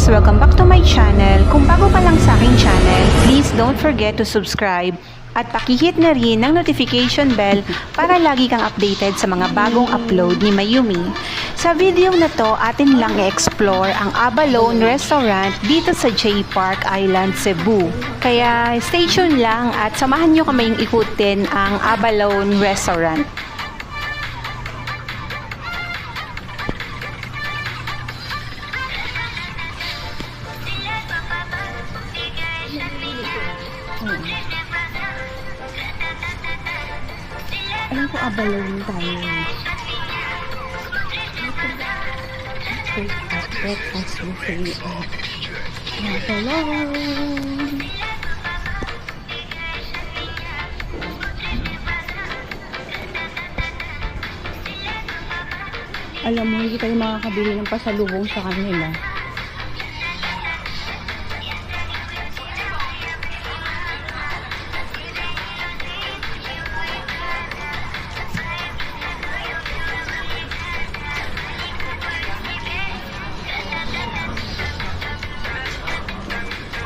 guys! Welcome back to my channel. Kung bago ka lang sa aking channel, please don't forget to subscribe at pakihit na rin ng notification bell para lagi kang updated sa mga bagong upload ni Mayumi. Sa video na to, atin lang i-explore ang Abalone Restaurant dito sa J Park Island, Cebu. Kaya stay tuned lang at samahan nyo kaming ikutin ang Abalone Restaurant. Alam ko Abalone tayo. Breakfast buffet at Abalone. Alam mo, hindi tayo makakabili ng pasalubong sa kanila.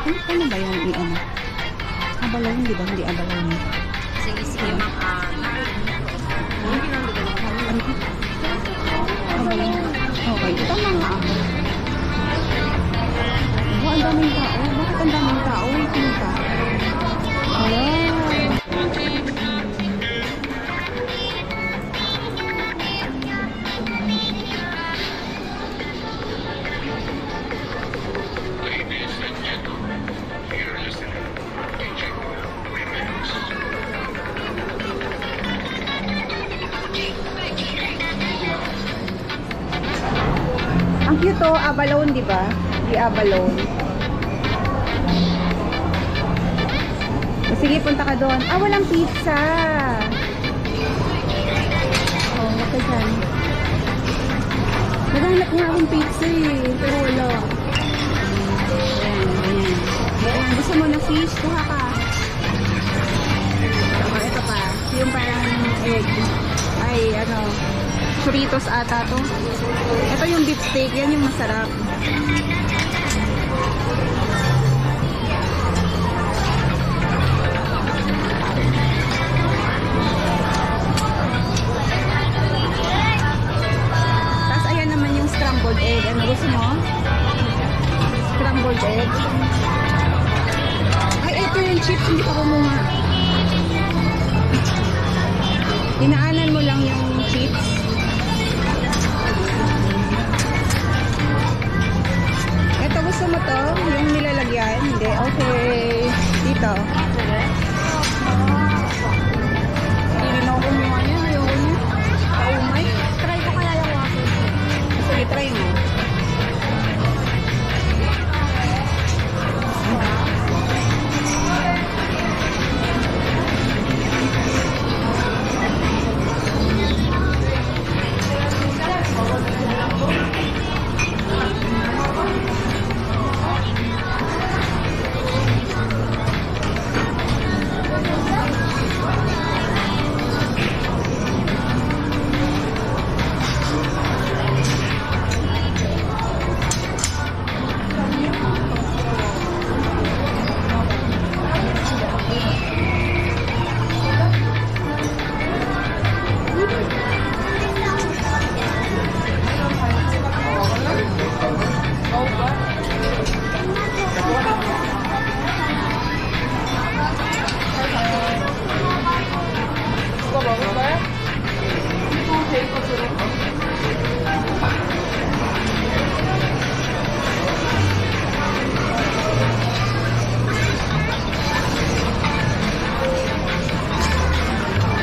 Ano ba yung i-ano? Abalone, di ba? Hindi Abalone. Sige, ma'am. Abalone. Okay, tama nga ako. Oh, ang daming tao. Bakit ang daming tao? Waiting ka. Hello. Ang cute to, Abalone, di ba? Di Abalone. Sige, punta ka doon. Ah, walang pizza. Oh, wag ka dyan. Naghanap nga akong pizza eh, pero wala. Ayan. Gusto mo na fish? Kuha ka. Ito pa. Yung parang egg. Ay, ano, churritos ata to. Ito yung beef steak, yan yung masarap. Tapos ayan naman yung scrambled egg. Ano gusto mo? Scrambled egg. Ay, ito yung chips, hindi pa kumuha. Dinaanan mo lang yung chips. Ito, gusto mo to? Yung nilalagyan? Hindi. Okay. Dito. Hindi na ako kumuha niya. Ayoko niya. Kaumay. Try ko kaya yung waffle. Sige, try mo.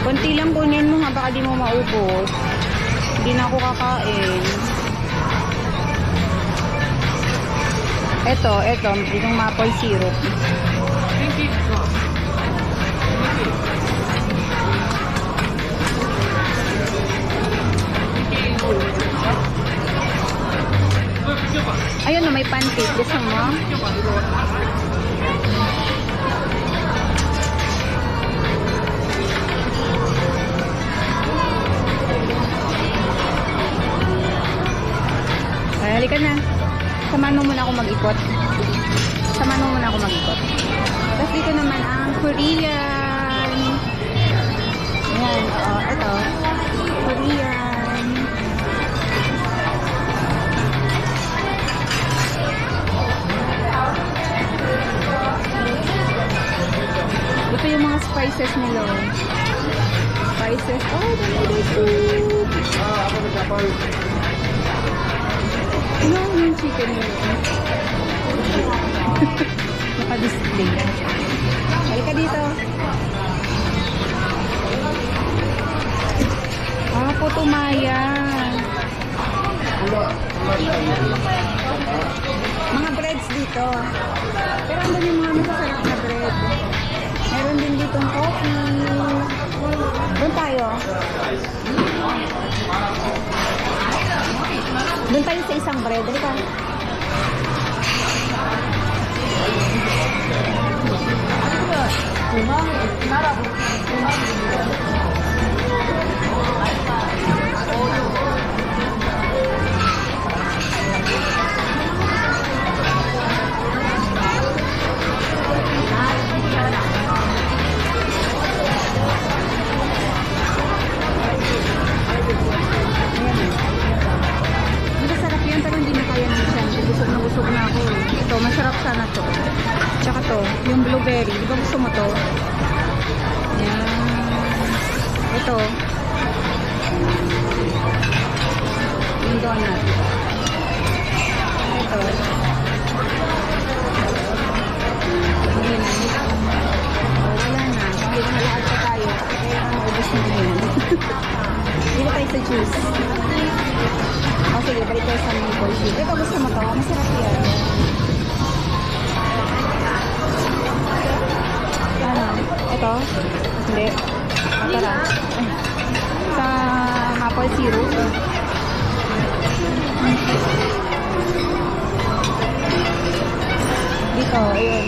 Konti lang kunin mo nga, baka di mo maubos. Hindi na ako kakain. Ito, itong maple syrup. Ayun na, may pancake. Gusto mo? Ay, halika na. Samahan mo muna ako mag-ikot. Samahan mo muna ako mag-ikot. Tapos dito naman ang Korean. Ayan, oo, ito. Korean. Ito yung mga spices nila. Spices. Oh, dami soup. Ano yung chicken nila? Naka-display. Halika dito. Ah, Puto Maya. Mga breads dito. Pero andun yung mga masasarap na bread. Meron din ditong coffee. Doon tayo. Doon tayo sa isang bread. Dali ka. Masarap yan pero hindi na kaya ng siya. Busog na ako. Ito, masarap sana to. Tsaka to, yung blueberry. Di ba gusto mo to? Yan. Ito. Yung donut. Ito. Hindi na. Oh, wala na. Hindi na lahat pa tayo. Kaya ubus na yan. Hindi na tayo sa juice. O sige, balik tayo sa maple syrup. Ito, gusto mo to? Masarap yan. Ano? Ito? Hindi. Ito lang. Sa maple syrup. Dito, ayun.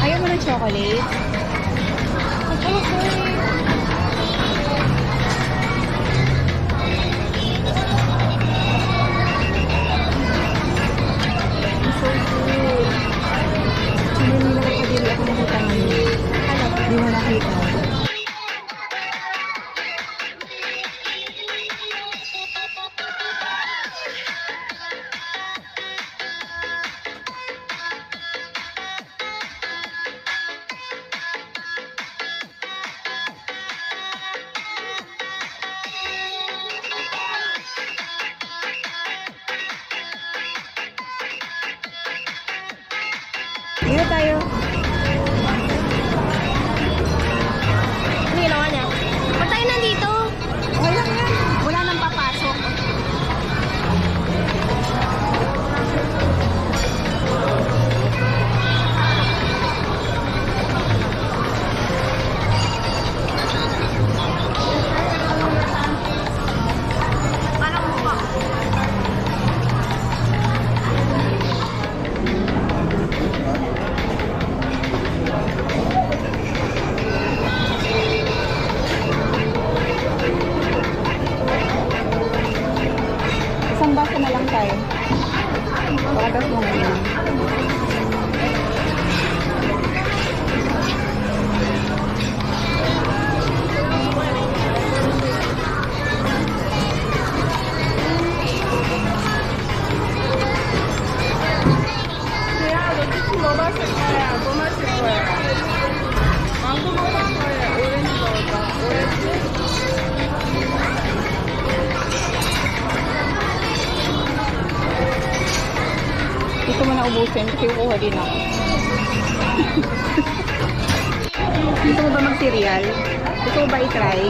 Ayaw mo ng chocolate? So good. Hindi nila kapagili ako nakita ngayon. Ano? Hindi mo nakita. Dito tayo. Ano ginawa niya? Ba't tayo nandito? Wala yan. Wala nang papasok. Parang mukha. Isang baso na lang tayo. Pagkatas mo ngayon. Gusto mo na ubusin kasi kukuha din ako. Gusto mo ba mag-cereal? Gusto mo ba i-try?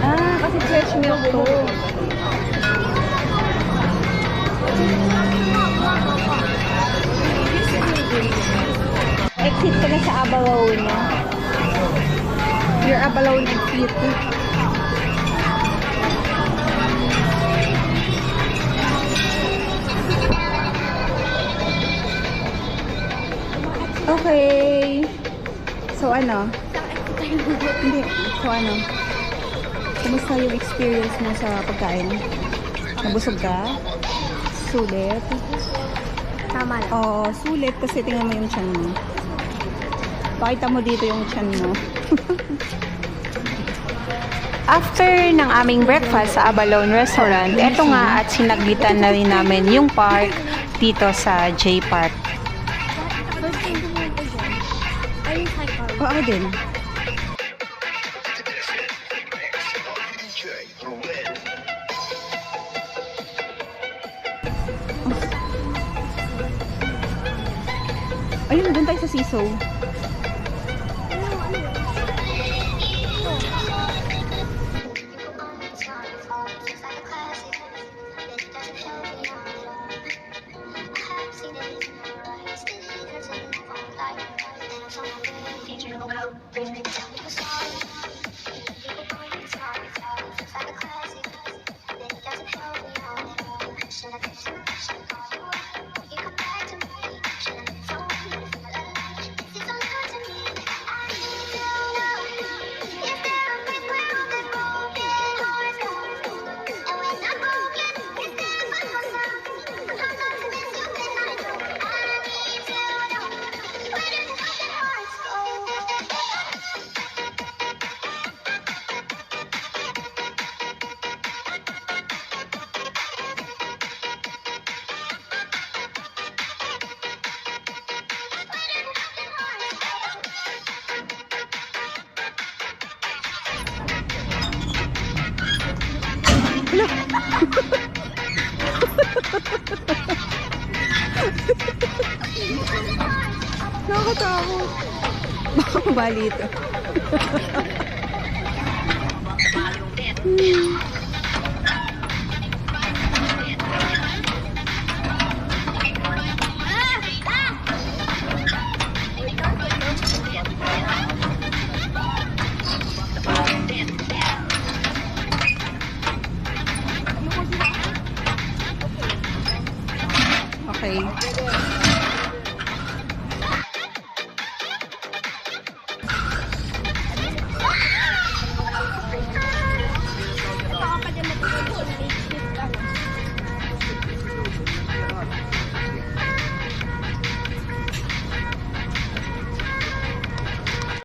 Ah, kasi fresh milk to. Exit ka na sa Abawaw balloon. You're a balloon and cute. Okay. So ano? Hindi. So ano? Kumusta yung experience mo sa pagkain? Nabusog ka? Sulit? Tama lang. Oo, sulit kasi tingnan mo yung tiyan mo. Pakita mo dito yung tiyan mo. After ng aming breakfast sa Abalone Restaurant, eto nga at sinaglitan na rin namin yung park dito sa J Park. First time pumunta dyan. Ay, yung cycle. O, ako din. Ayun, doon tayo sa Siso. Nakakatakot. Baka mabali ito.